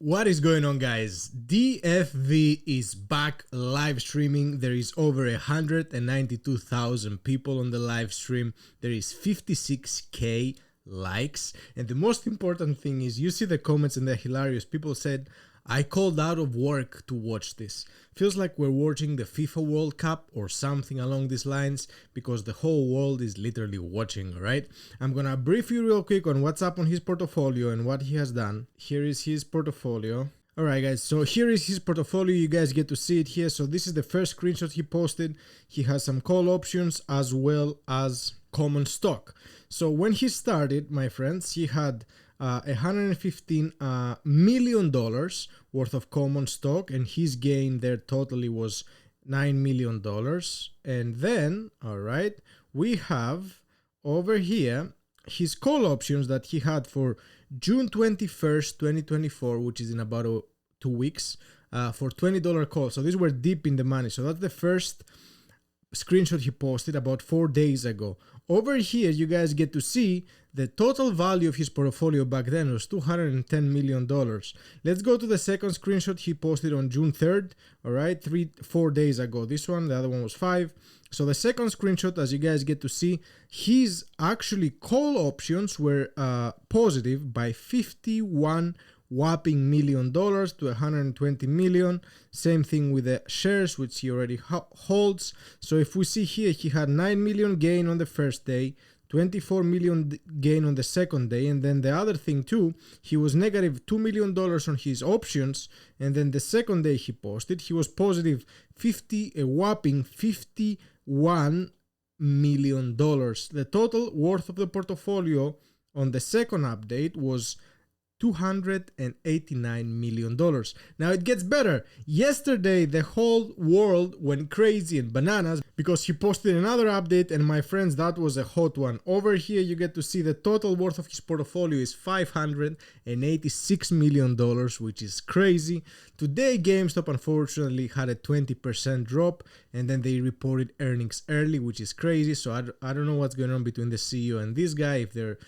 What is going on, guys? DFV is back live streaming. There is over 192,000 people on the live stream. There is 56k likes, and the most important thing is you see the comments and they're hilarious. People said, I called out of work to watch this. Feels like we're watching the FIFA World Cup or something along these lines, because the whole world is literally watching, right? I'm gonna brief you real quick on what's up on his portfolio and what he has done. Here is his portfolio. Alright guys, so here is his portfolio. You guys get to see it here. So this is the first screenshot he posted. He has some call options as well as common stock. So when he started, my friends, he had $115 million worth of common stock, and his gain there totally was $9 million. And then, all right, we have over here his call options that he had for June 21st, 2024, which is in about 2 weeks, for $20 call. So these were deep in the money. So that's the first screenshot he posted about 4 days ago. Over here, you guys get to see the total value of his portfolio back then was $210 million. Let's go to the second screenshot he posted on June 3rd, all right, 4 days ago. This one, the other one was 5. So the second screenshot, as you guys get to see, his actually call options were positive by 51 whopping million dollars to 120 million. Same thing with the shares, which he already holds. So if we see here, he had 9 million gain on the first day, 24 million gain on the second day, and then the other thing too, he was negative $2 million on his options, and then the second day he posted, he was positive a whopping $51 million. The total worth of the portfolio on the second update was $289 million. Now it gets better. Yesterday the whole world went crazy and bananas because he posted another update, and my friends, that was a hot one. Over here you get to see the total worth of his portfolio is $586 million, which is crazy. Today GameStop unfortunately had a 20% drop, and then they reported earnings early, which is crazy. So I don't know what's going on between the CEO and this guy, if they're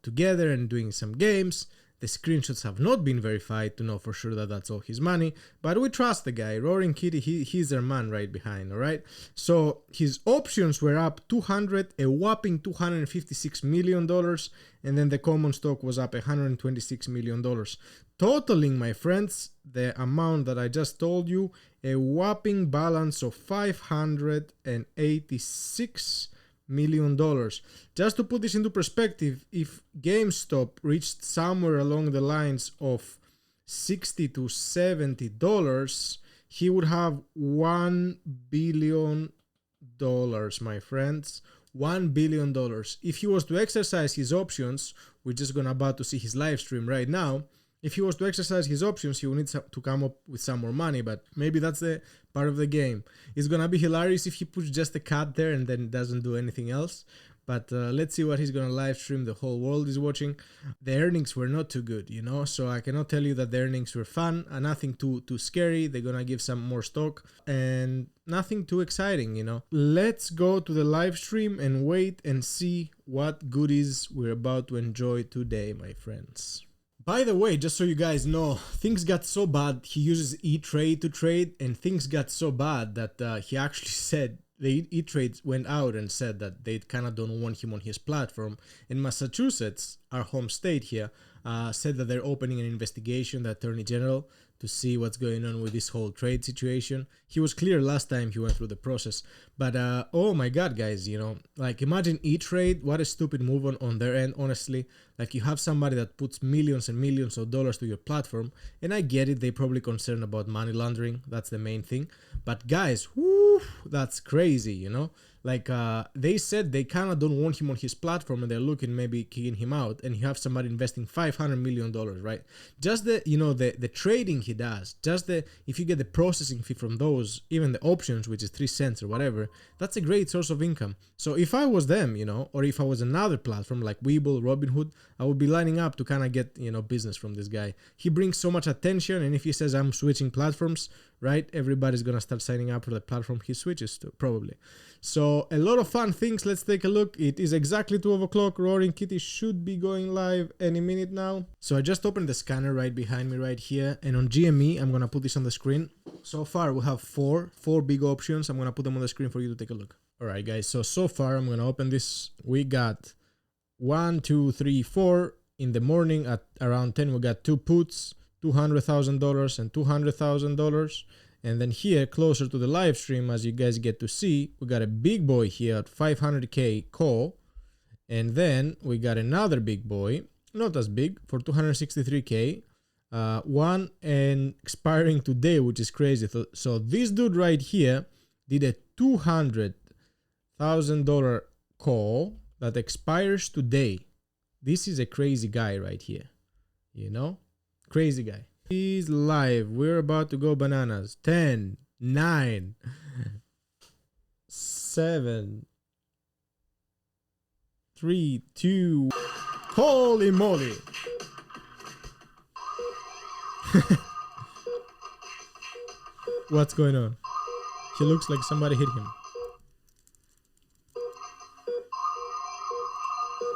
together and doing some games. The screenshots have not been verified to know for sure that that's all his money, but we trust the guy. Roaring Kitty, he's their man right behind, all right? So his options were up a whopping $256 million, and then the common stock was up $126 million. Totaling, my friends, the amount that I just told you, a whopping balance of $586 million. Just to put this into perspective, if GameStop reached somewhere along the lines of $60 to $70, he would have $1 billion, my friends. $1 billion. If he was to exercise his options, we're just about to see his live stream right now. If he was to exercise his options, he will need to come up with some more money, but maybe that's the part of the game. It's gonna be hilarious if he puts just a cut there and then doesn't do anything else. But let's see what he's gonna live stream. The whole world is watching. The earnings were not too good, so I cannot tell you that the earnings were fun. Nothing too scary. They're gonna give some more stock and nothing too exciting, Let's go to the live stream and wait and see what goodies we're about to enjoy today, my friends. By the way, just so you guys know, things got so bad. He uses E-Trade to trade, and things got so bad that he actually said, the E-Trade went out and said that they kind of don't want him on his platform. In Massachusetts, our home state here, said that they're opening an investigation, the Attorney General, to see what's going on with this whole trade situation. He was clear last time he went through the process, but oh my god, guys, like imagine E-Trade, what a stupid move on their end, honestly. Like, you have somebody that puts millions and millions of dollars to your platform, and I get it, they probably concerned about money laundering, that's the main thing, but guys, whoo, that's crazy, Like, they said they kind of don't want him on his platform, and they're looking maybe kicking him out, and you have somebody investing $500 million, right? Just the, the trading he does, just if you get the processing fee from those, even the options, which is 3 cents or whatever, that's a great source of income. So if I was them, or if I was another platform like Webull, Robinhood, I would be lining up to kind of get, business from this guy. He brings so much attention, and if he says I'm switching platforms, right? Everybody's gonna start signing up for the platform he switches to, probably. So a lot of fun things. Let's take a look. It is exactly 12 o'clock. Roaring Kitty should be going live any minute now. So I just opened the scanner right behind me right here, and on GME, I'm gonna put this on the screen. So far we have four big options. I'm gonna put them on the screen for you to take a look. All right, guys. So far I'm gonna open this. We got 1, 2, 3, 4. In the morning at around 10, we got 2 puts, $200,000 and $200,000. And then here, closer to the live stream, as you guys get to see, we got a big boy here at 500K call. And then we got another big boy, not as big, for 263K. One and expiring today, which is crazy. So this dude right here did a $200,000 call that expires today. This is a crazy guy right here, you know? Crazy guy. He's live. We're about to go bananas. 10, 9, 7, 3, 2. Holy moly. What's going on? He looks like somebody hit him.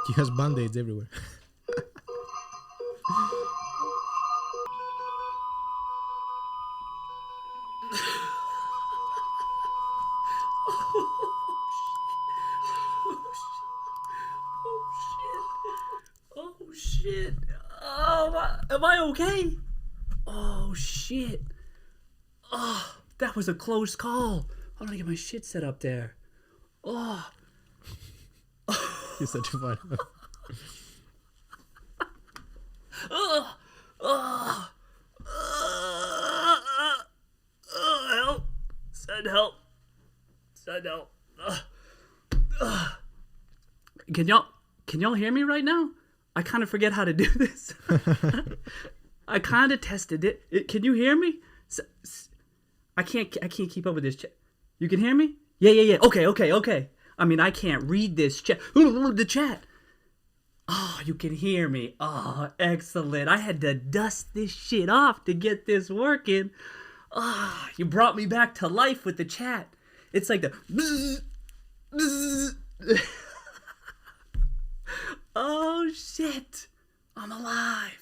He has band-aids everywhere. Oh shit. Oh, am I okay? Oh shit. Oh, that was a close call. Hold on, to get my shit set up there. Oh. You're such a fun. Help. Send help. Send help. Can y'all hear me right now? I kind of forget how to do this. I kind of tested it. Can you hear me? I can't keep up with this chat. You can hear me? Yeah. Okay. I mean, I can't read this chat. The chat. Oh, you can hear me. Oh, excellent. I had to dust this shit off to get this working. Ah, you brought me back to life with the chat. It's like the oh shit. I'm alive.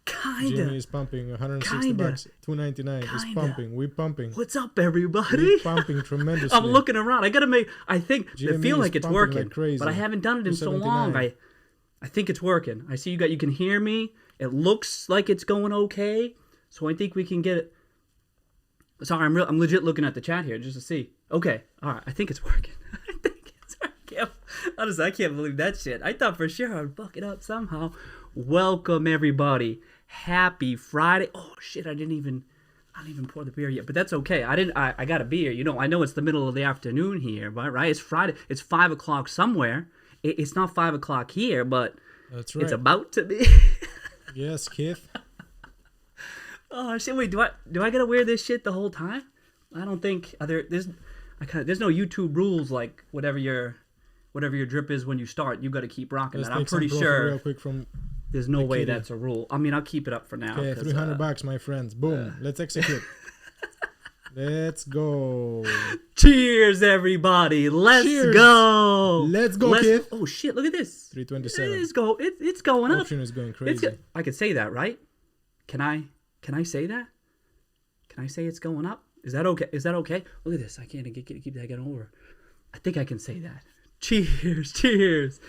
Kinda. Jimmy is pumping 160 bucks, 299. He's pumping. We're pumping. What's up, everybody? We're pumping tremendously. I'm looking around. I think I feel like it's working, like crazy. but I haven't done it in so long. I think it's working. I see you can hear me. It looks like it's going okay, so I think we can get it. Sorry, I'm legit looking at the chat here just to see. Okay, all right. I think it's working. Honestly, I can't believe that shit. I thought for sure I'd fuck it up somehow. Welcome everybody. Happy Friday. Oh shit, I didn't even pour the beer yet, but that's okay. I got a beer. You know, I know it's the middle of the afternoon here, but right? It's Friday. It's 5 o'clock somewhere. It's not 5 o'clock here, but that's right. It's about to be. Yes, Keith. Oh shit! Wait, do I gotta wear this shit the whole time? I don't think there's no YouTube rules like whatever your drip is when you start. You got to keep rocking that. I'm pretty sure. Real quick from there's no way that's a rule. I mean, I'll keep it up for now. Okay, $300, my friends. Boom. Let's execute. Let's go. Cheers, everybody. Let's go. Let's go, Keith. Oh shit! Look at this. 327. It's going up. Option is going crazy. I could say that, right? Can I say that? Can I say it's going up? Is that okay? Look at this. I can't keep that getting over. I think I can say that. Cheers.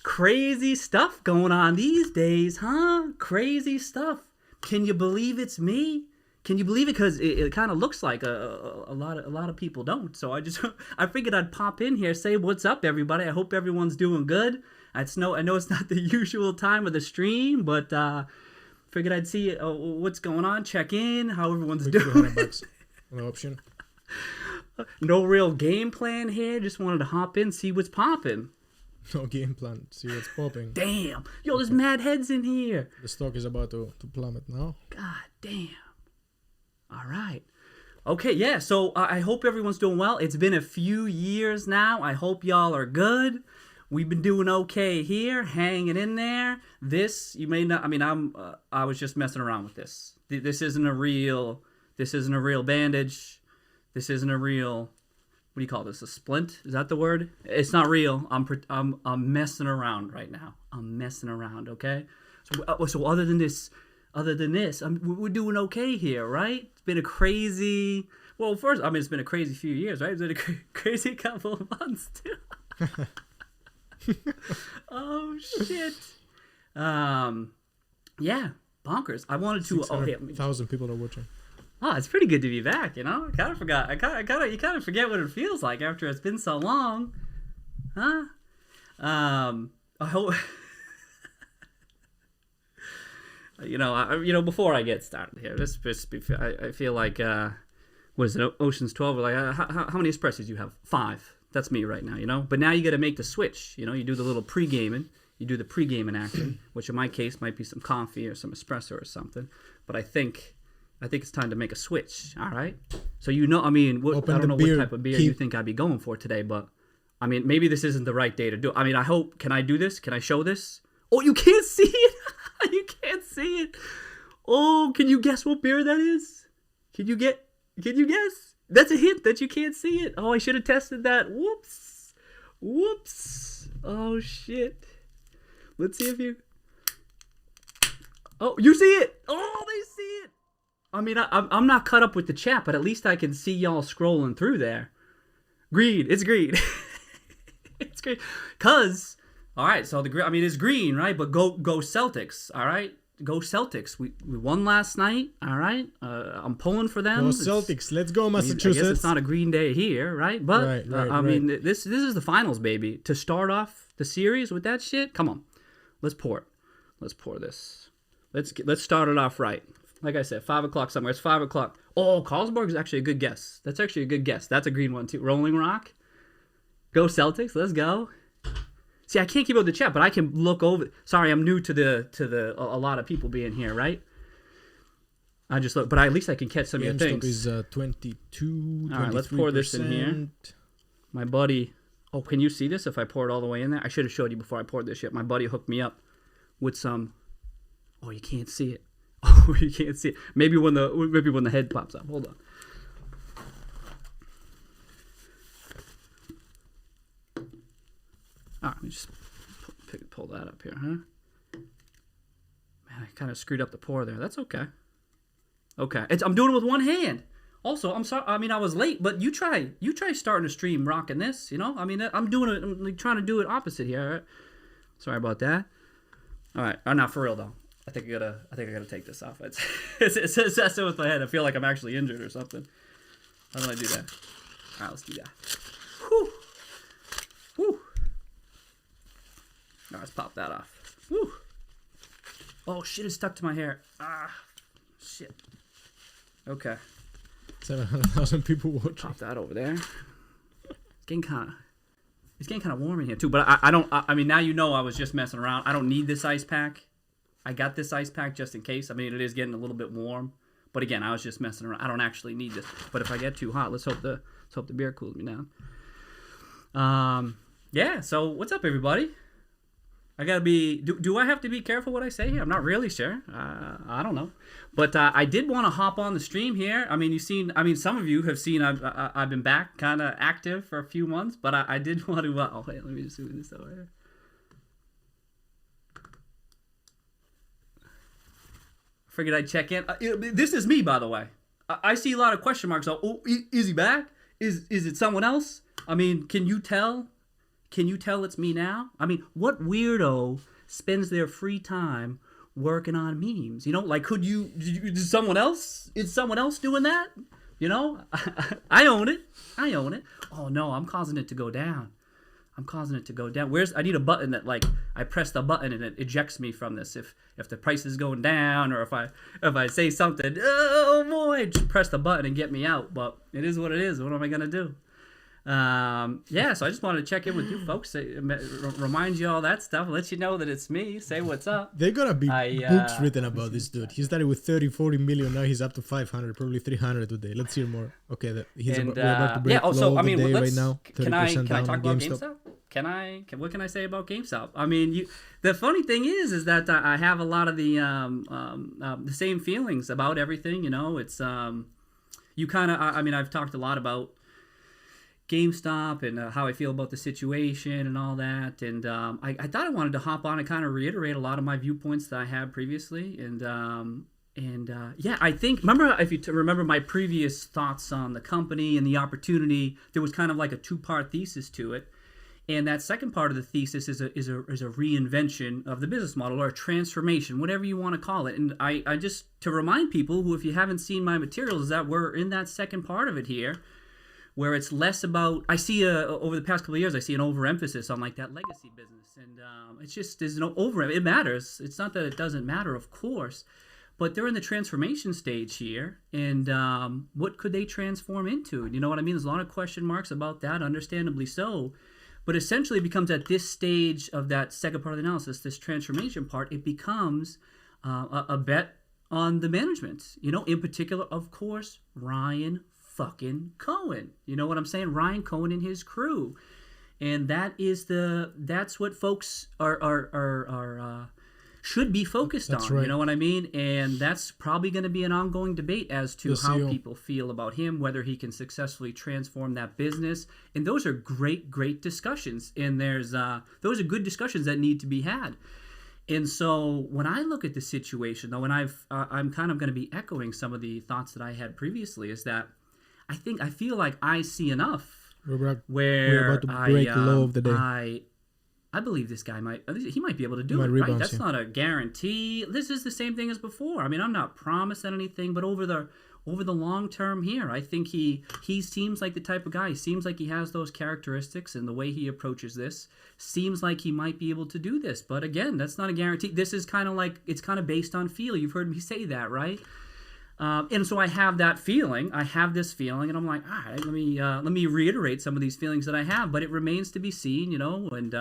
Crazy stuff going on these days, huh? Crazy stuff. Can you believe it's me? Can you believe it? Because it kind of looks like a lot of people don't. So I figured I'd pop in here, say what's up, everybody. I hope everyone's doing good. I know it's not the usual time of the stream, but figured I'd see what's going on, check in, how everyone's doing. $200 on the option. No real game plan here. Just wanted to hop in, see what's popping. No game plan. See what's popping. Damn. Yo, there's mad heads in here. The stock is about to plummet now. God damn. All right. Okay, yeah. So I hope everyone's doing well. It's been a few years now. I hope y'all are good. We've been doing okay here, hanging in there. This, you may not, I mean, I was just messing around with this. This isn't a real This isn't a real bandage. This isn't a real, what do you call this? A splint? Is that the word? It's not real. I'm messing around right now. I'm messing around, okay? So other than this, we're doing okay here, right? It's been a crazy, well, first, I mean, it's been a crazy few years, right? It's been a crazy couple of months, too. Oh, shit. Yeah, bonkers. I wanted to. 600,000 people are watching. Oh, it's pretty good to be back. You know, I kind of forgot. You kind of forget what it feels like after it's been so long, huh? I hope. Before I get started here, I feel like, what is it? Ocean's 12. Like, how many espressos do you have? 5. That's me right now. You know, but now you got to make the switch. You know, you do the little pre-gaming. You do the pre-gaming action, which in my case might be some coffee or some espresso or something. But I think it's time to make a switch. All right. So I don't know what type of beer you think I'd be going for today, but I mean, maybe this isn't the right day to do it. I mean, I hope. Can I do this? Can I show this? Oh, you can't see it. You can't see it. Oh, can you guess what beer that is? Can you guess? That's a hint that you can't see it. Oh, I should have tested that. Whoops. Oh shit. Let's see if you. Oh, you see it! Oh, they see it! I mean, I'm not caught up with the chat, but at least I can see y'all scrolling through there. Green. It's green. It's green. Cause, all right. So it's green, right? But go Celtics. All right, go Celtics. We won last night. All right. I'm pulling for them. Go Celtics. Let's go Massachusetts. I guess it's not a green day here, right? But I mean, this is the finals, baby. To start off the series with that shit. Come on. Let's pour this. Let's start it off right. Like I said, 5 o'clock somewhere. It's 5 o'clock. Oh, Carlsberg is actually a good guess. That's actually a good guess. That's a green one too. Rolling Rock. Go Celtics. Let's go. See, I can't keep up with the chat, but I can look over. Sorry, I'm new to a lot of people being here, right? I just look, but at least I can catch some of your things. GameStop is 22. All right, let's pour this in here. My buddy. Oh, can you see this if I pour it all the way in there? I should have showed you before I poured this shit. My buddy hooked me up with some. Oh, you can't see it. Oh, you can't see it. Maybe when the head pops up. Hold on. All right, let me just pull that up here, huh? Man, I kind of screwed up the pour there. That's okay. Okay, I'm doing it with one hand. Also, I'm sorry. I mean, I was late, but you try starting a stream rocking this. You know, I mean, I'm doing it. I'm trying to do it opposite here. All right? Sorry about that. All right, not for real though. I think I gotta take this off. It's messing with my head. I feel like I'm actually injured or something. How do I do that? All right, let's do that. Whew. All right, let's pop that off. Whew. Oh shit! It's stuck to my hair. Ah, shit. Okay. 700,000 people watching. Pop that over there. It's getting kind of warm in here too. But I mean, now you know I was just messing around. I don't need this ice pack. I got this ice pack just in case. I mean, it is getting a little bit warm. But again, I was just messing around. I don't actually need this. But if I get too hot, let's hope the beer cools me down. Yeah. So what's up, everybody? I gotta be. Do I have to be careful what I say here? I'm not really sure. I don't know, but I did want to hop on the stream here. I mean, some of you have seen. I've been back, kind of active for a few months, but I did want to. Oh wait, let me just do this over here. Figured I'd check in. This is me, by the way. I see a lot of question marks. Oh, is he back? Is it someone else? I mean, can you tell? Can you tell it's me now? I mean, what weirdo spends their free time working on memes? You know, like, is someone else doing that? You know, I own it. Oh no, I'm causing it to go down. I need a button that, like, I press the button and it ejects me from this. If the price is going down, or if I say something, oh boy, just press the button and get me out. But it is what it is. What am I gonna do? Yeah, so I just wanted to check in with you folks, remind you all that stuff, let you know that it's me, say what's up. They're gonna be books written about this dude. He started with 30-40 million, now he's up to 500, probably 300 today. Let's hear more. Okay, we're about to break low of the day right now. Can I talk about GameStop? What can I say about GameStop? I mean, the funny thing is that I have a lot of the same feelings about everything. You know, it's you kind of, I mean, I've talked a lot about GameStop and how I feel about the situation and all that. And I thought I wanted to hop on and kind of reiterate a lot of my viewpoints that I had previously. Yeah, I think, remember, if you remember my previous thoughts on the company and the opportunity, there was kind of like a two-part thesis to it. And that second part of the thesis is a reinvention of the business model, or a transformation, whatever you want to call it. And I just, to remind people who, if you haven't seen my materials, is that we're in that second part of it here, where it's less about, I see over the past couple of years, I see an overemphasis on like that legacy business. And it's just, there's no it matters. It's not that it doesn't matter, of course, but they're in the transformation stage here. And what could they transform into? You know what I mean? There's a lot of question marks about that, understandably so. But essentially it becomes at this stage of that second part of the analysis, this transformation part, it becomes a bet on the management. You know, in particular, of course, Ryan fucking Cohen. You know what I'm saying? Ryan Cohen and his crew. And that's what folks are should be focused on. Right. You know what I mean? And that's probably going to be an ongoing debate as to how people feel about him, whether he can successfully transform that business. And those are great discussions. And those are good discussions that need to be had. And so when I look at the situation, though, and I'm kind of going to be echoing some of the thoughts that I had previously, is that I feel like I see enough we're about to break the low of the day. I believe this guy might be able to do it, right? That's not a guarantee. This is the same thing as before. I mean, I'm not promising anything, but over the long term here, I think he seems like the type of guy. He seems like he has those characteristics, and the way he approaches this seems like he might be able to do this. But again, that's not a guarantee. This is kind of like, it's kind of based on feel. You've heard me say that, right? And so I have that feeling. I have this feeling, and I'm like, all right, let me reiterate some of these feelings that I have. But it remains to be seen, you know. And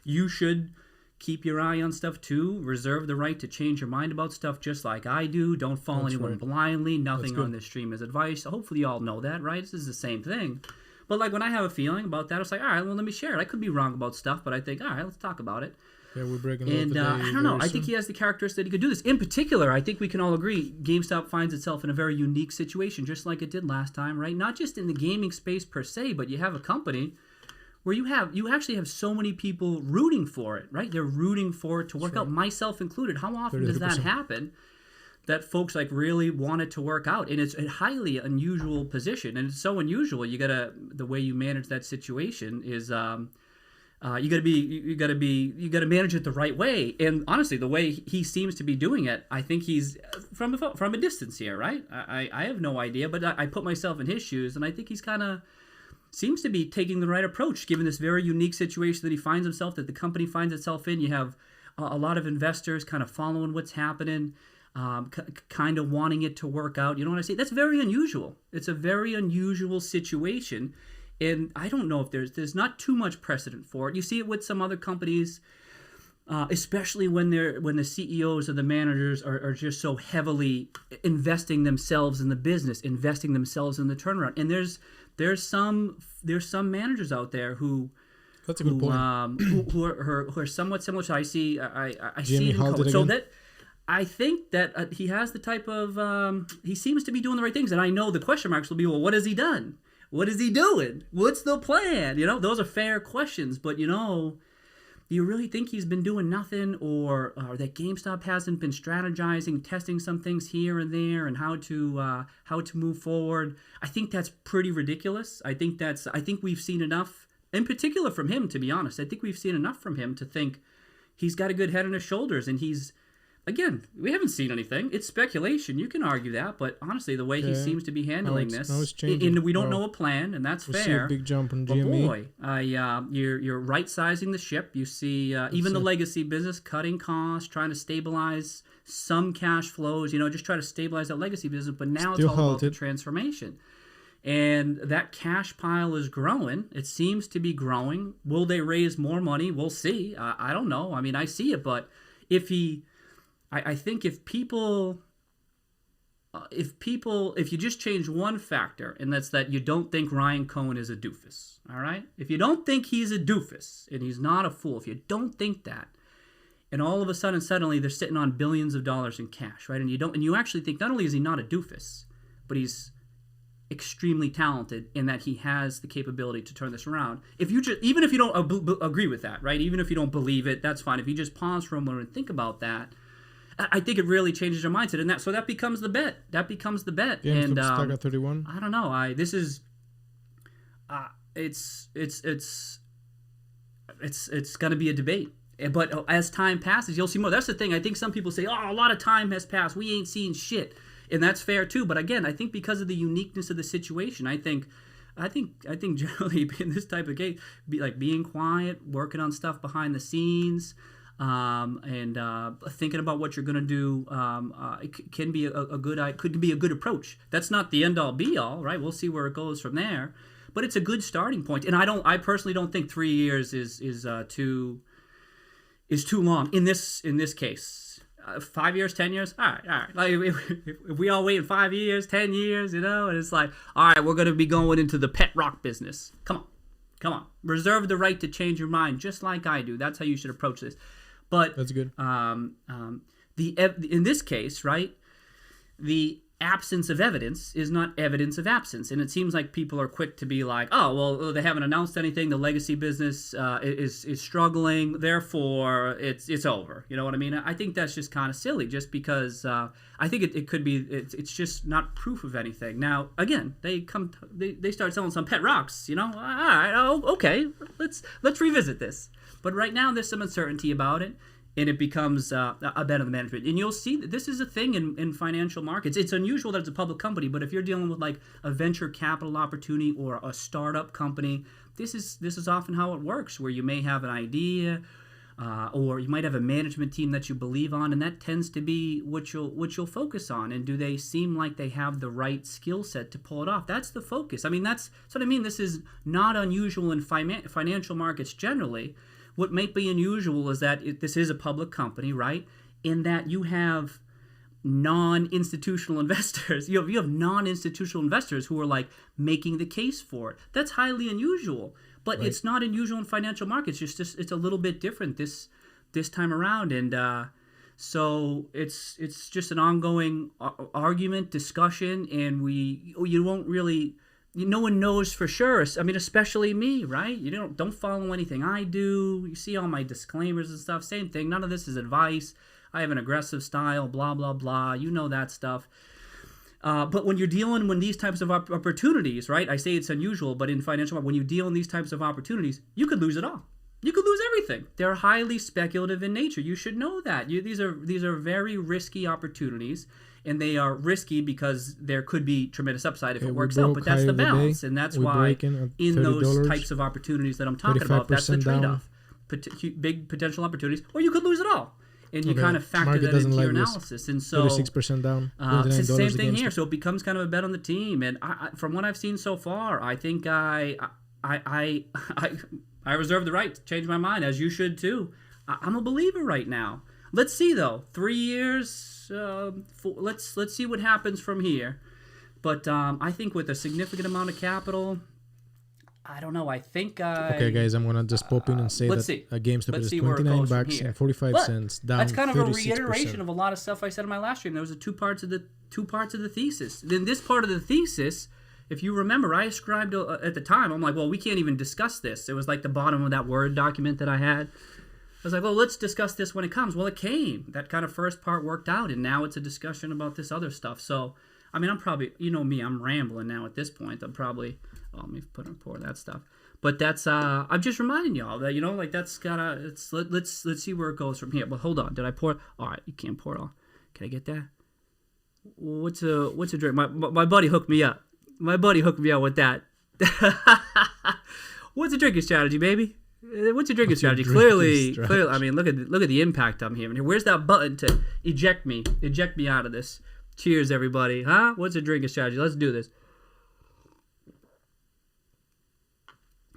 you should keep your eye on stuff too. Reserve the right to change your mind about stuff, just like I do. Don't follow anyone blindly. Nothing on this stream is advice. Hopefully, you all know that, right? This is the same thing. But like when I have a feeling about that, it's like, all right, well, let me share it. I could be wrong about stuff, but I think, all right, let's talk about it. Yeah, we're breaking and I don't know. I think he has the characteristics that he could do this. In particular, I think we can all agree GameStop finds itself in a very unique situation, just like it did last time, right? Not just in the gaming space per se, but you have a company where you actually have so many people rooting for it, right? They're rooting for it to work out, myself included. How often does that happen? That folks like really want it to work out, and it's a highly unusual position, and it's so unusual. The way you manage that situation is. You got to manage it the right way. And honestly, the way he seems to be doing it, I think he's from a distance here, right? I have no idea, but I put myself in his shoes, and I think he's kind of seems to be taking the right approach, given this very unique situation that he finds himself, that the company finds itself in. You have a lot of investors kind of following what's happening, kind of wanting it to work out. You know what I say? That's very unusual. It's a very unusual situation. And I don't know if there's not too much precedent for it. You see it with some other companies, especially when the CEOs or the managers are just so heavily investing themselves in the business, investing themselves in the turnaround. And there's some managers out there who that's a good point. who are somewhat similar. So I see GME it in so that. I think that he has the type of he seems to be doing the right things, and I know the question marks will be, well, what has he done? What is he doing? What's the plan? You know, those are fair questions, but you know, do you really think he's been doing nothing, or that GameStop hasn't been strategizing, testing some things here and there, and how to move forward? I think that's pretty ridiculous. I think we've seen enough, in particular from him, to be honest. I think we've seen enough from him to think he's got a good head on his shoulders, and he's. Again, we haven't seen anything. It's speculation. You can argue that, but honestly, the way he seems to be handling this, and we don't know a plan, and that's fair. See a big jump from GME. But boy, you're right-sizing the ship. You see even the legacy business cutting costs, trying to stabilize some cash flows. You know, just try to stabilize that legacy business. But now it's all about the transformation, and that cash pile is growing. It seems to be growing. Will they raise more money? We'll see. I don't know. I mean, I see it, but if you just change one factor, and that's that you don't think Ryan Cohen is a doofus, all right? If you don't think he's a doofus and he's not a fool, if you don't think that, and all of a sudden, suddenly they're sitting on billions of dollars in cash, right? And you actually think not only is he not a doofus, but he's extremely talented in that he has the capability to turn this around. If you just, even if you don't agree with that, right? Even if you don't believe it, that's fine. If you just pause for a moment and think about that, I think it really changes your mindset, and that becomes the bet. That becomes the bet. Yeah, and stuck at 31. I don't know. It's going to be a debate. But as time passes, you'll see more. That's the thing. I think some people say, "Oh, a lot of time has passed. We ain't seen shit," and that's fair too. But again, I think because of the uniqueness of the situation, I think generally in this type of case, being quiet, working on stuff behind the scenes, and thinking about what you're going to do, it can be could be a good approach. That's not the end all be all, right? We'll see where it goes from there, but it's a good starting point. And I personally don't think 3 years is too long in this case. 5 years, 10 years, all right. Like if we all wait 5 years, 10 years, and it's like, all right, we're going to be going into the pet rock business. Come on. Reserve the right to change your mind, just like I do. That's how you should approach this. But that's good. In this case, right, the absence of evidence is not evidence of absence, and it seems like people are quick to be like, oh, well, they haven't announced anything. The legacy business is struggling, therefore it's over. You know what I mean? I think that's just kind of silly, just because I think it could be. It's just not proof of anything. Now, again, they start selling some pet rocks. All right, okay, let's revisit this. But right now, there's some uncertainty about it. And it becomes a bet on the management. And you'll see that this is a thing in financial markets. It's unusual that it's a public company, but if you're dealing with like a venture capital opportunity or a startup company, this is often how it works, where you may have an idea or you might have a management team that you believe on, and that tends to be what you'll focus on. And do they seem like they have the right skill set to pull it off? That's the focus. I mean, that's what I mean. This is not unusual in financial markets generally. What might be unusual is that this is a public company, right? In that you have non-institutional investors. You have non-institutional investors who are like making the case for it. That's highly unusual, but right. It's not unusual in financial markets. It's a little bit different this time around, and so it's just an ongoing argument, discussion, and you won't really. No one knows for sure. I mean, especially me, right? You don't follow anything I do. You see all my disclaimers and stuff. Same thing. None of this is advice. I have an aggressive style, blah, blah, blah. You know that stuff. But when you're dealing with these types of opportunities, right? I say it's unusual, but in financial, when you deal in these types of opportunities, you could lose it all. You could lose everything. They're highly speculative in nature. You should know that. These are very risky opportunities. And they are risky because there could be tremendous upside if it works out. But that's the balance. And that's why in those types of opportunities that I'm talking about, that's the trade-off. Big potential opportunities, or you could lose it all. And you kind of factor that into your analysis. And so 36% down. It's the same thing here. So it becomes kind of a bet on the team. And from what I've seen so far, I think I reserve the right to change my mind, as you should too. I'm a believer right now. Let's see though. 3 years. Let's see what happens from here. But I think with a significant amount of capital, I don't know. I think okay, guys, I'm gonna just pop in and say that GameStop is $29 and 45 cents down. That's kind of 36%. a reiteration of a lot of stuff I said in my last stream. There was two parts of the thesis. Then this part of the thesis, if you remember, I ascribed at the time. I'm like, well, we can't even discuss this. It was like the bottom of that Word document that I had. I was like, well, let's discuss this when it comes. Well, it came. That kind of first part worked out, and now it's a discussion about this other stuff. So, I mean, I'm probably, you know me, I'm rambling now at this point. I'm probably, let me pour that stuff. But that's, I'm just reminding y'all that, like that's gotta, let's see where it goes from here. But hold on, did I pour? All right, you can't pour it all. Can I get that? What's a drink? My buddy hooked me up. My buddy hooked me up with that. What's a drinking strategy, baby? What's your drinking strategy? Clearly, I mean, look at the impact I'm having here. Where's that button to eject me out of this? Cheers, everybody. Huh? What's a drinking strategy? Let's do this.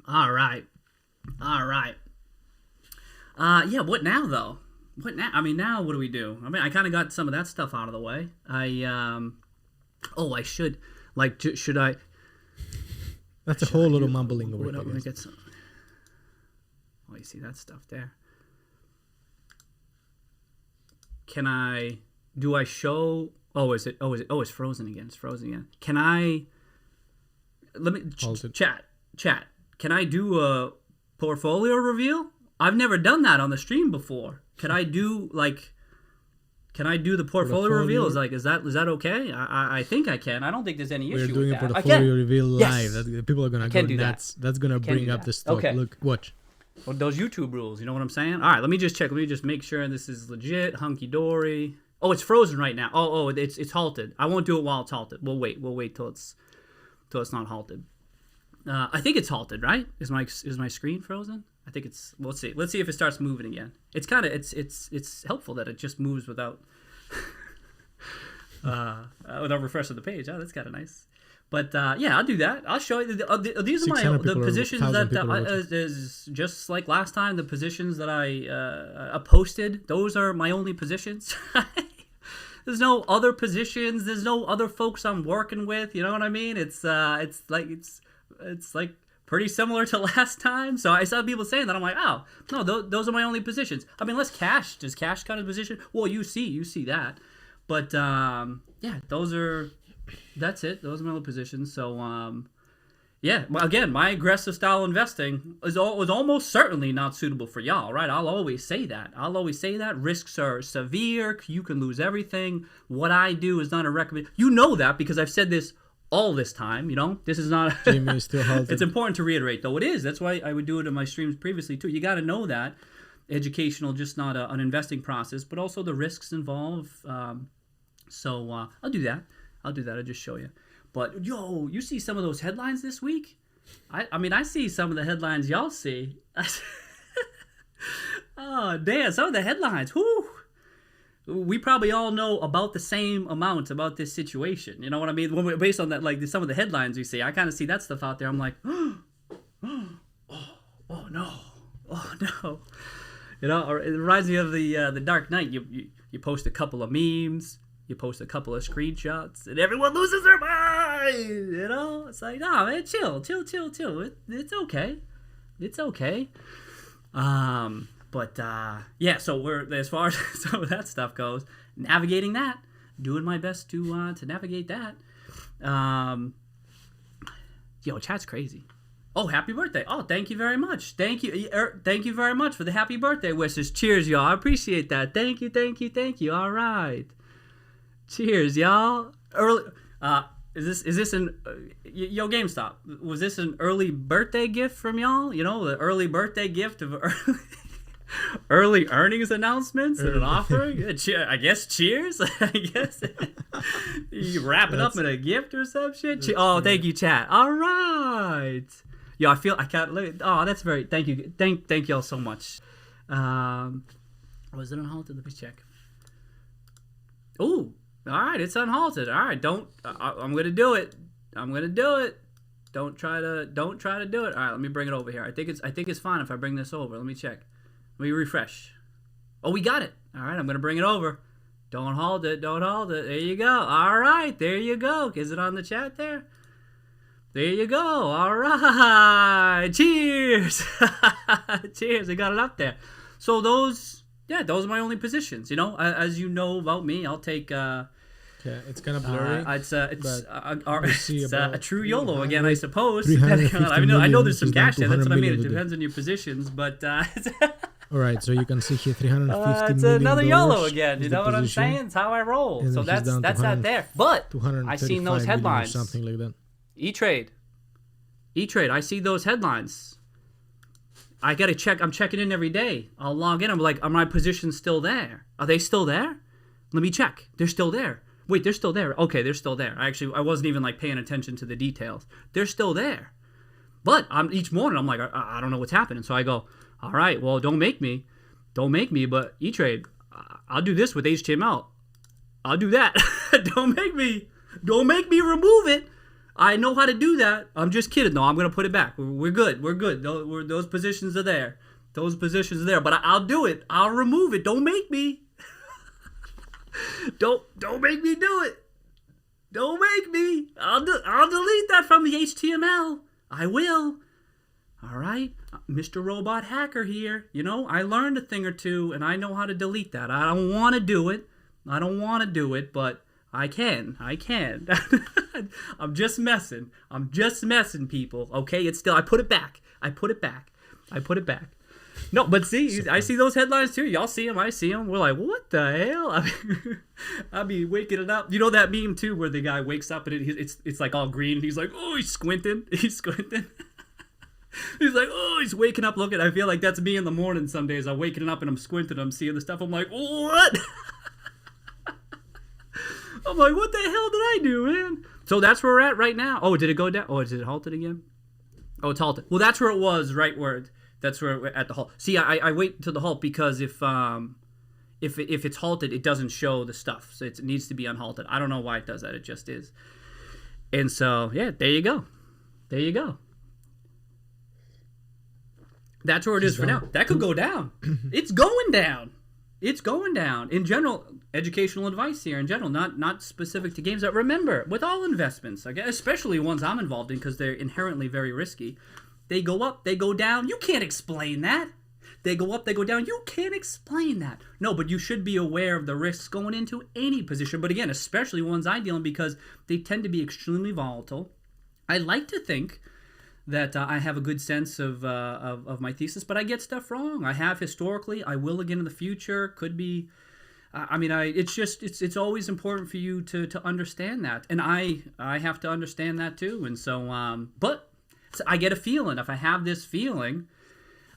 All right. Yeah. What now, though? What now? I mean, now what do we do? I mean, I kind of got some of that stuff out of the way. I should. Like, should I? That's a whole little mumbling over here. Get some. Oh, you see that stuff there. Do I show? It's frozen again. It's frozen again. Can I let me halted. chat. Can I do a portfolio reveal? I've never done that on the stream before. Can I do the portfolio reveal? Is that okay? I think I can. I don't think there's any issue with that. We're doing a portfolio reveal live. Yes. People are gonna go nuts. That's gonna bring up the stock. Okay. Look, watch. Well, those YouTube rules, you know what I'm saying? All right, let me just check. Let me just make sure this is legit. Hunky dory. Oh, it's frozen right now. Oh, it's halted. I won't do it while it's halted. We'll wait till it's not halted. I think it's halted, right? Is my screen frozen? I think it's. Let's see if it starts moving again. It's kind of it's helpful that it just moves without without refreshing the page. Oh, that's kind of nice. But yeah, I'll do that. I'll show you. These are the positions that is just like last time. The positions that I posted. Those are my only positions. There's no other positions. There's no other folks I'm working with. You know what I mean? It's like pretty similar to last time. So I saw people saying that. I'm like, oh no, those are my only positions. I mean, does Cash count as position? Well, you see that. But yeah, that's it. Those are my only positions. So yeah, again, my aggressive style investing was almost certainly not suitable for y'all, right? I'll always say that. Risks are severe. You can lose everything. What I do is not a recommend. You know that because I've said this all this time. You know, this is not. GME is still halted. It's important to reiterate, though. It is. That's why I would do it in my streams previously too. You got to know that educational, just not an investing process, but also the risks involved. So I'll do that. I'll just show you. But yo, you see some of those headlines this week? I mean, I see some of the headlines y'all see. Oh damn, some of the headlines. Whoo. We probably all know about the same amount about this situation. You know what I mean? Based on that, like some of the headlines we see, I kind of see that stuff out there. I'm like, oh no. You know, or it reminds me of the Dark Knight. You post a couple of memes. You post a couple of screenshots, and everyone loses their mind. You know, it's like, nah, man, chill. It's okay. But yeah. So we're as far as some of that stuff goes, navigating that, doing my best to navigate that. Yo, chat's crazy. Oh, happy birthday! Oh, thank you very much. Thank you very much for the happy birthday wishes. Cheers, y'all. I appreciate that. Thank you. All right. Cheers, y'all. Early, is this an yo GameStop? Was this an early birthday gift from y'all? You know, the early birthday gift of early earnings announcements and an offering. I guess. Cheers. I guess you wrap it up in a gift or some shit. Oh, thank you, chat. All right. Yo, I can't. Oh, that's very. Thank you. Thank y'all so much. Was it unhalted? Let me check. Ooh. All right, it's unhalted. All right, I'm gonna do it. Don't try to do it. All right, let me bring it over here. I think it's fine if I bring this over. Let me check. Let me refresh. Oh, we got it. All right, I'm gonna bring it over. Don't halt it. There you go. All right, there you go. Is it on the chat there? There you go. All right. Cheers. Cheers. I got it up there. So those are my only positions. You know, as you know about me, I'll take. Yeah, it's kind of blurry. It's a true YOLO again, I suppose. I know there's some cash there. That's what I mean. It depends on your positions, but. All right, so you can see here $350 it's million. another YOLO again. You know what I'm saying? It's how I roll. So that's out there. But I seen those headlines. Something like that. E-Trade. I see those headlines. I gotta check. I'm checking in every day. I'll log in. I'm like, are my positions still there? Are they still there? Let me check. They're still there. Wait, they're still there. Okay, they're still there. I wasn't even like paying attention to the details. They're still there. But each morning I'm like, I don't know what's happening. So I go, all right, well, don't make me. But E-Trade, I'll do this with HTML. I'll do that. Don't make me remove it. I know how to do that. I'm just kidding. No, I'm going to put it back. We're good. Those positions are there. But I'll do it. I'll remove it. Don't make me. Don't make me do it. Don't make me. I'll delete that from the HTML. I will. All right. Mr. Robot Hacker here. You know, I learned a thing or two, and I know how to delete that. I don't want to do it, but I can. I'm just messing. I'm just messing, people. Okay, it's still. I put it back. I put it back. I put it back. No, but see, I see those headlines too. Y'all see them. I see them. We're like, what the hell? I'll be waking it up. You know that meme too, where the guy wakes up and it's like all green. He's like, oh, he's squinting. He's squinting. He's like, oh, he's waking up looking. I feel like that's me in the morning some days. I'm waking up and I'm squinting. I'm seeing the stuff. I'm like, what? I'm like, what the hell did I do, man? So that's where we're at right now. Oh, did it go down? Oh, did it halted again? Oh, it's halted. Well, that's where it was, right where that's where we're at the halt. See, I wait until the halt because if it's halted, it doesn't show the stuff. So it needs to be unhalted. I don't know why it does that. It just is. And so, yeah, there you go. There you go. That's where it is for now. That could go down. It's going down. It's going down. In general, educational advice here in general, not specific to games. But remember, with all investments, especially ones I'm involved in because they're inherently very risky, they go up, they go down. You can't explain that. They go up, they go down. You can't explain that. No, but you should be aware of the risks going into any position. But again, especially ones I deal in because they tend to be extremely volatile. I like to think that I have a good sense of my thesis, but I get stuff wrong. I have historically. I will again in the future. Could be. It's always important for you to understand that, and I have to understand that too. And so, but I get a feeling. If I have this feeling,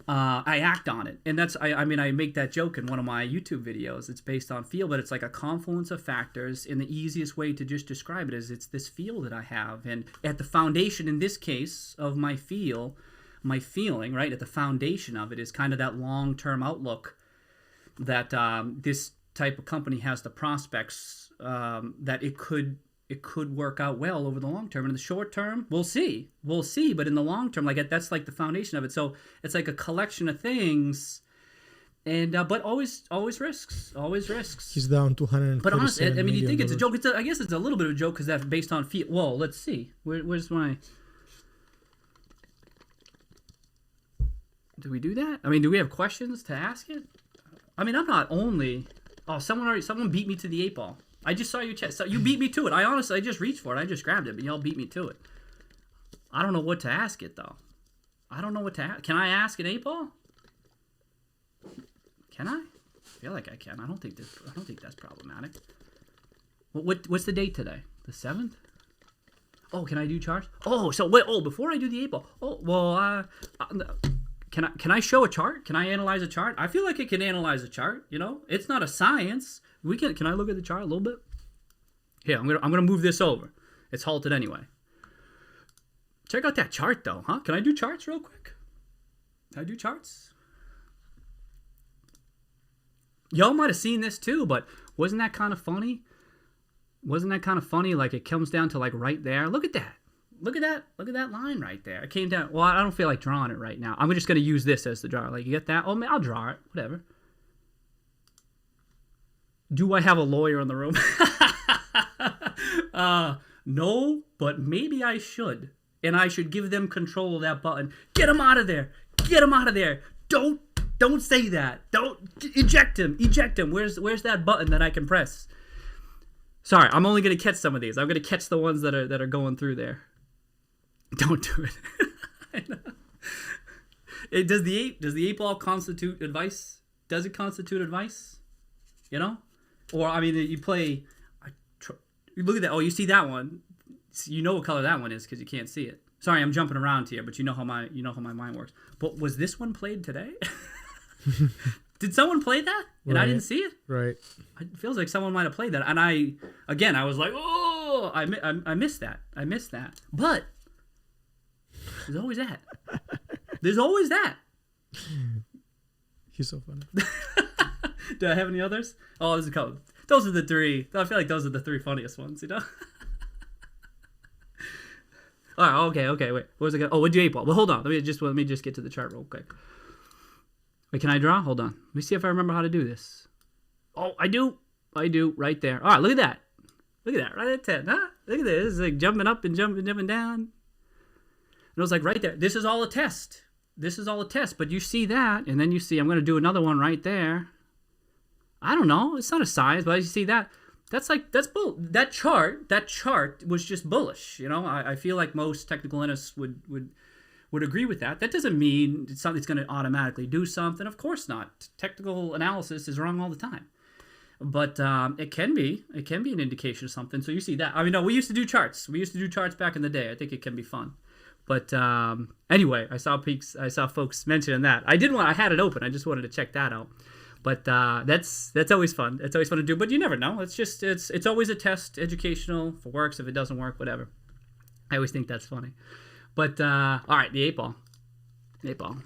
I act on it, and that's I make that joke in one of my YouTube videos. It's based on feel, but it's like a confluence of factors, and the easiest way to just describe it is it's this feel that I have, and at the foundation in this case of my feeling, right, at the foundation of it is kind of that long-term outlook that this type of company has the prospects that it could work out well over the long term. In the short term, we'll see. But in the long term, like that's like the foundation of it. So it's like a collection of things, and but always risks. He's down $237 But honestly, I mean, you think it's a million. joke? I guess it's a little bit of a joke because that's based on fee. Whoa, let's see. Where's my? Do we do that? I mean, do we have questions to ask it? I mean, I'm not only. Oh, someone beat me to the 8 ball. I just saw your chat. So you beat me to it. I just reached for it. I just grabbed it, but y'all beat me to it. I don't know what to ask it though. I don't know what to ask. Can I ask an 8 ball? Can I? I feel like I can. I don't think that's problematic. What's the date today? The 7th? Oh, can I do charts? Oh, so wait. Oh, before I do the 8 ball. Oh, well. Can I show a chart? Can I analyze a chart? I feel like I can analyze a chart. You know, it's not a science. Can I look at the chart a little bit? Here, I'm gonna move this over. It's halted anyway. Check out that chart though, huh? Can I do charts real quick? Can I do charts? Y'all might have seen this too, but wasn't that kind of funny? Like it comes down to like right there. Look at that. Look at that line right there. It came down. Well, I don't feel like drawing it right now. I'm just gonna use this as the draw. Like you get that? Oh, I'll draw it. Whatever. Do I have a lawyer in the room? No, but maybe I should. And I should give them control of that button. Get him out of there. Get him out of there. Don't say that. Don't eject him. Eject him. Where's that button that I can press? Sorry, I'm only going to catch some of these. I'm going to catch the ones that are going through there. Don't do it. I know. Does the 8 ball constitute advice? Does it constitute advice? You know? Or, I mean, you play... You look at that. Oh, you see that one. You know what color that one is because you can't see it. Sorry, I'm jumping around here, but you know how my mind works. But was this one played today? Did someone play that? And I didn't see it? Right. It feels like someone might have played that. And I was like, oh, I missed that. I missed that. But there's always that. There's always that. He's so funny. Do I have any others? Oh, there's a couple. Those are the 3. I feel like those are the 3 funniest ones, you know? All right, okay, wait. What was it going? Oh, what'd you 8 ball? Well, hold on. Let me just get to the chart real quick. Wait, can I draw? Hold on. Let me see if I remember how to do this. Oh, I do, right there. All right, look at that. Look at that, right at 10. Huh? Look at this. It's like jumping up and jumping down. And it was like right there. This is all a test. But you see that, and then you see I'm going to do another one right there. I don't know. It's not a science, but you see that. That chart was just bullish. You know, I feel like most technical analysts would agree with that. That doesn't mean something's going to automatically do something. Of course not. Technical analysis is wrong all the time. But it can be an indication of something. So you see that. I mean, no, we used to do charts. We used to do charts back in the day. I think it can be fun. But anyway, I saw folks mentioning that. I had it open. I just wanted to check that out. But that's always fun. It's always fun to do. But you never know. It's always a test, educational. If it works, if it doesn't work, whatever. I always think that's funny. But all right, the 8-ball. 8-ball.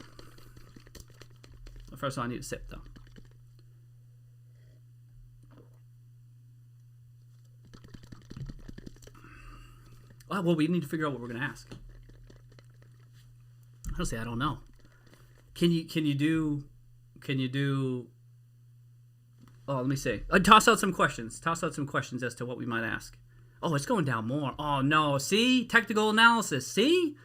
First of all, I need a sip though. Oh, well, we need to figure out what we're gonna ask. Honestly, I don't know. Can you do? Oh, let me see. Toss out some questions. Toss out some questions as to what we might ask. Oh, it's going down more. Oh no! See, technical analysis. See,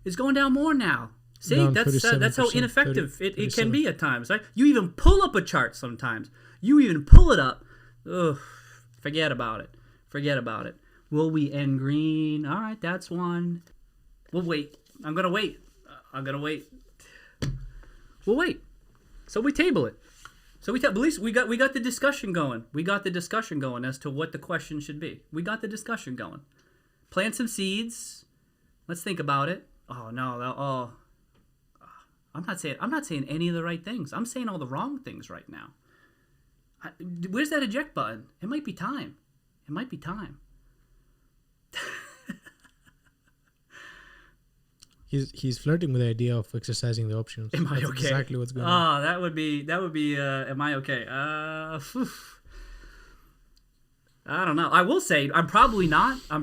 it's going down more now. See, Down that's how ineffective 30, it can be at times. Right? You even pull up a chart sometimes. You even pull it up. Ugh, forget about it. Forget about it. Will we end green? All right, that's one. We'll wait. I'm gonna wait. We'll wait. So we table it. So at least we got the discussion going. We got the discussion going as to what the question should be. We got the discussion going. Plant some seeds. Let's think about it. Oh no. I'm not saying any of the right things. I'm saying all the wrong things right now. Where's that eject button? It might be time. He's flirting with the idea of exercising the options. Am I That's okay? Exactly what's going on. Oh, that would be. Am I okay? I don't know. I will say I'm probably not. I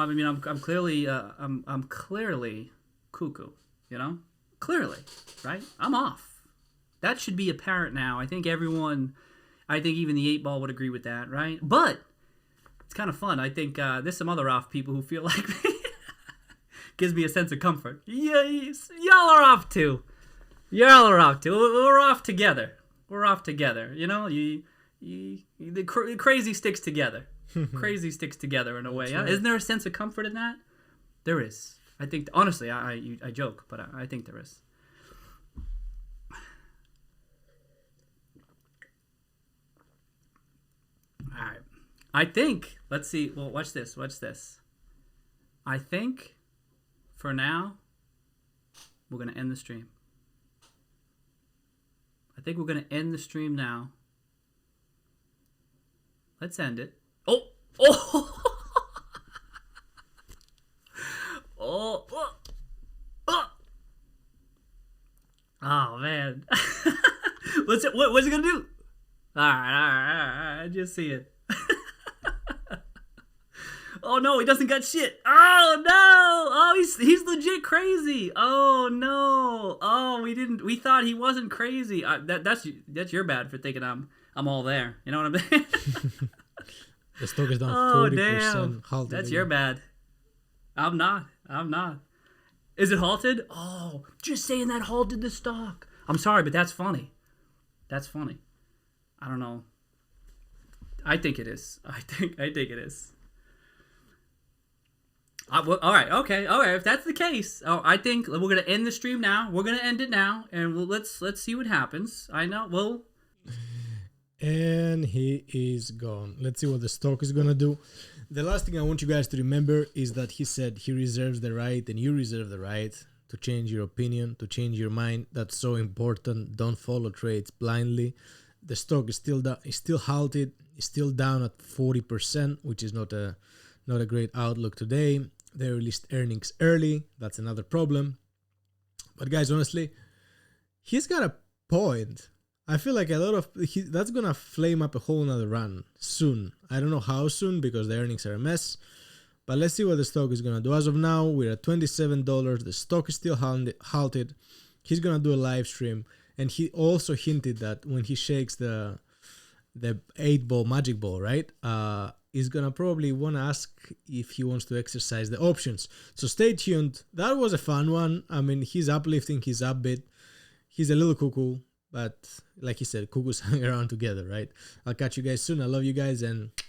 mean, I'm clearly. I'm clearly cuckoo. You know, clearly, right? I'm off. That should be apparent now. I think even the 8-ball would agree with that, right? But it's kind of fun. I think there's some other off people who feel like me. Gives me a sense of comfort. Yeah, y'all are off too. We're off together. You know, the crazy sticks together. Crazy sticks together in a way. Right. Isn't there a sense of comfort in that? There is. I think, honestly, I joke, but I think there is. All right. I think, let's see. Well, watch this. I think, for now, we're going to end the stream. I think we're going to end the stream now. Let's end it. Oh! Oh, man. What's it going to do? All right. I just see it. Oh no, he doesn't got shit. Oh no! Oh, he's legit crazy. Oh no! Oh, we thought he wasn't crazy. That's your bad for thinking I'm all there. You know what I'm saying? The stock is down 40%. Damn. That's your bad. I'm not. Is it halted? Oh, just saying that halted the stock. I'm sorry, but that's funny. I don't know. I think it is. I think it is. Well, all right, okay. If that's the case, I think we're gonna end the stream now. We're gonna end it now, and let's see what happens. I know. Well, and he is gone. Let's see what the stock is gonna do. The last thing I want you guys to remember is that he said he reserves the right, and you reserve the right to change your opinion, to change your mind. That's so important. Don't follow trades blindly. The stock is still down. It's still halted. It's still down at 40%, which is not a great outlook today. They released earnings early. That's another problem. But guys, honestly, he's got a point. I feel like that's going to flame up a whole nother run soon. I don't know how soon because the earnings are a mess. But let's see what the stock is going to do. As of now, we're at $27. The stock is still halted. He's going to do a live stream. And he also hinted that when he shakes the 8-ball magic ball, right? He's gonna probably want to ask if he wants to exercise the options. So stay tuned. That was a fun one. I mean, he's uplifting, he's upbeat. He's a little cuckoo, but like he said, cuckoos hang around together, right? I'll catch you guys soon. I love you guys, and